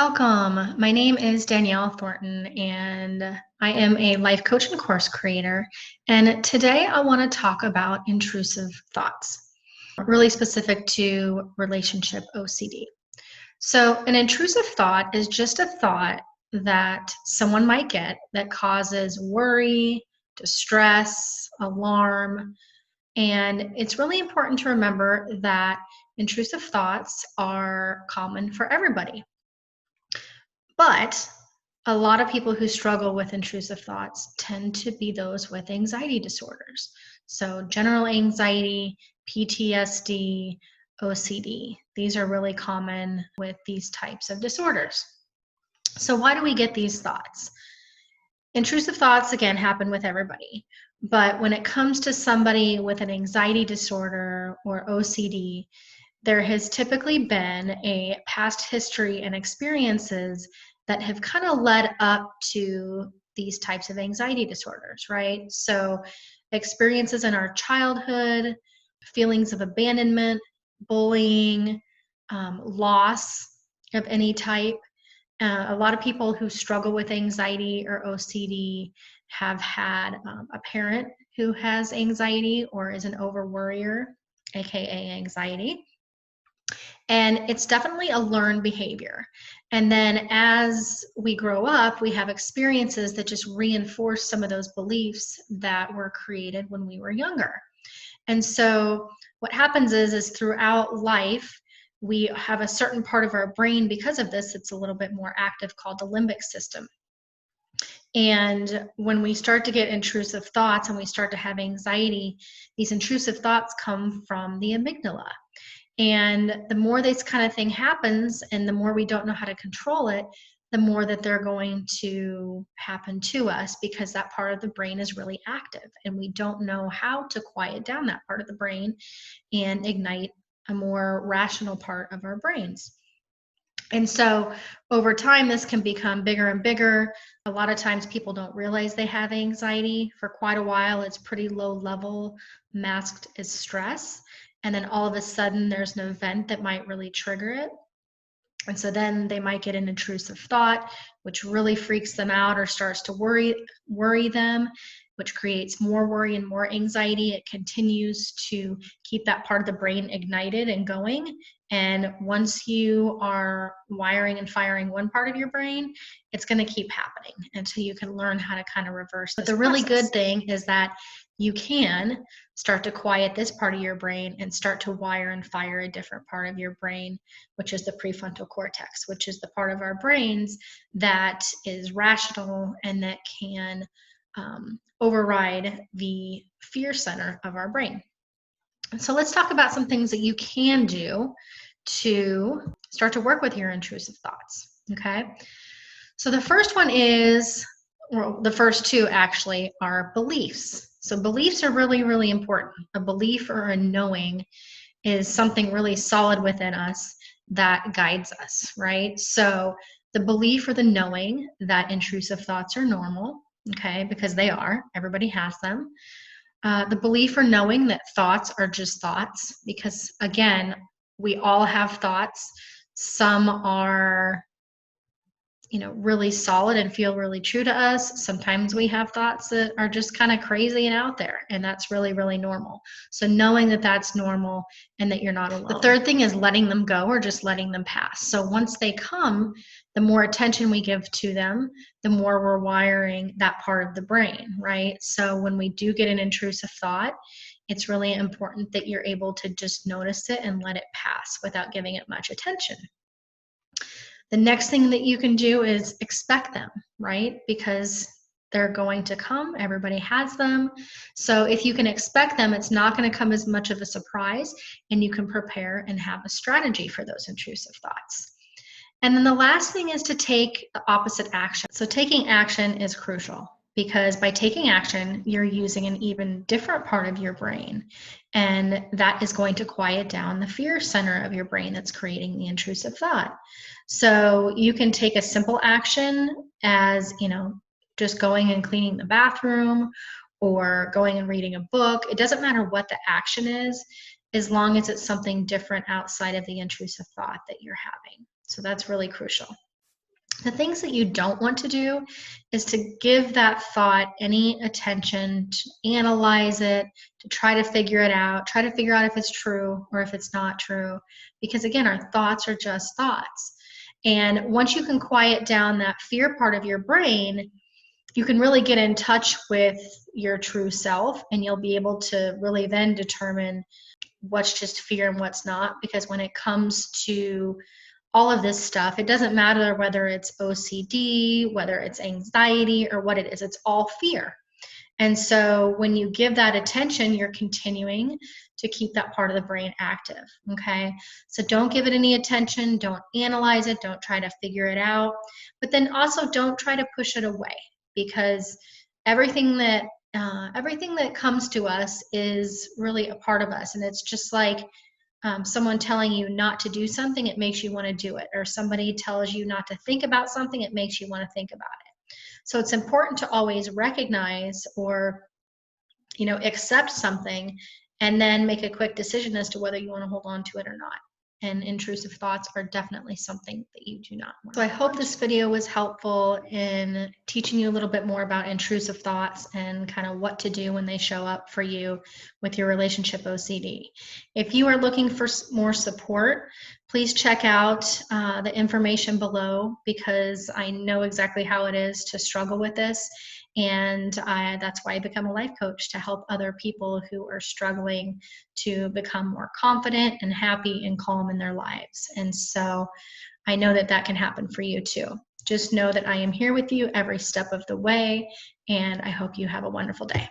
Welcome. My name is Danielle Thornton, and I am a life coach and course creator. And today I want to talk about intrusive thoughts, really specific to relationship OCD. So, an intrusive thought is just a thought that someone might get that causes worry, distress, alarm. And it's really important to remember that intrusive thoughts are common for everybody. But a lot of people who struggle with intrusive thoughts tend to be those with anxiety disorders. So general anxiety, PTSD, OCD, these are really common with these types of disorders. So why do we get these thoughts? Intrusive thoughts, again, happen with everybody. But when it comes to somebody with an anxiety disorder or OCD, there has typically been a past history and experiences that have kind of led up to these types of anxiety disorders, right? So experiences in our childhood, feelings of abandonment, bullying, loss of any type. A lot of people who struggle with anxiety or OCD have had a parent who has anxiety or is an over-worrier, aka anxiety. And it's definitely a learned behavior. And then as we grow up, we have experiences that just reinforce some of those beliefs that were created when we were younger. And so what happens is throughout life, we have a certain part of our brain, because of this, it's a little bit more active, called the limbic system. And when we start to get intrusive thoughts and we start to have anxiety, these intrusive thoughts come from the amygdala. And the more this kind of thing happens and the more we don't know how to control it, the more that they're going to happen to us, because that part of the brain is really active and we don't know how to quiet down that part of the brain and ignite a more rational part of our brains. And so over time, this can become bigger and bigger. A lot of times people don't realize they have anxiety. For quite a while, it's pretty low level, masked as stress. And then all of a sudden, there's an event that might really trigger it. And so then they might get an intrusive thought, which really freaks them out or starts to worry them, which creates more worry and more anxiety. It continues to keep that part of the brain ignited and going. And once you are wiring and firing one part of your brain, it's going to keep happening until you can learn how to kind of reverse this. But the really good thing is that you can start to quiet this part of your brain and start to wire and fire a different part of your brain, which is the prefrontal cortex, which is the part of our brains that is rational and that can override the fear center of our brain. So let's talk about some things that you can do to start to work with your intrusive thoughts, okay? So the first one is, well, the first two actually are beliefs. So beliefs are really, really important. A belief or a knowing is something really solid within us that guides us, right? So the belief or the knowing that intrusive thoughts are normal, okay, because they are, everybody has them. The belief or knowing that thoughts are just thoughts, because again, we all have thoughts. Some are, really solid and feel really true to us. Sometimes we have thoughts that are just kind of crazy and out there, and that's really, really normal. So knowing that that's normal and that you're not alone. The third thing is letting them go or just letting them pass. So once they come, the more attention we give to them, the more we're wiring that part of the brain, right? So when we do get an intrusive thought, it's really important that you're able to just notice it and let it pass without giving it much attention. The next thing that you can do is expect them, right? Because they're going to come. Everybody has them. So if you can expect them, it's not going to come as much of a surprise, and you can prepare and have a strategy for those intrusive thoughts. And then the last thing is to take the opposite action. So taking action is crucial, because by taking action, you're using an even different part of your brain, and that is going to quiet down the fear center of your brain that's creating the intrusive thought. So you can take a simple action as, just going and cleaning the bathroom or going and reading a book. It doesn't matter what the action is, as long as it's something different outside of the intrusive thought that you're having. So that's really crucial. The things that you don't want to do is to give that thought any attention, to analyze it, to try to figure it out, try to figure out if it's true or if it's not true. Because again, our thoughts are just thoughts. And once you can quiet down that fear part of your brain, you can really get in touch with your true self, and you'll be able to really then determine what's just fear and what's not. Because when it comes to all of this stuff, it doesn't matter whether it's OCD, whether it's anxiety, or what it is, it's all fear. And so when you give that attention, you're continuing to keep that part of the brain active, okay? So don't give it any attention, don't analyze it, don't try to figure it out, but then also don't try to push it away, because everything that comes to us is really a part of us. And it's just like someone telling you not to do something, it makes you want to do it. Or somebody tells you not to think about something, it makes you want to think about it. So it's important to always recognize or, accept something and then make a quick decision as to whether you want to hold on to it or not. And intrusive thoughts are definitely something that you do not want. So I hope this video was helpful in teaching you a little bit more about intrusive thoughts and kind of what to do when they show up for you with your relationship OCD. If you are looking for more support, please check out the information below, because I know exactly how it is to struggle with this. And that's why I become a life coach, to help other people who are struggling to become more confident and happy and calm in their lives. And so I know that that can happen for you too. Just know that I am here with you every step of the way, and I hope you have a wonderful day.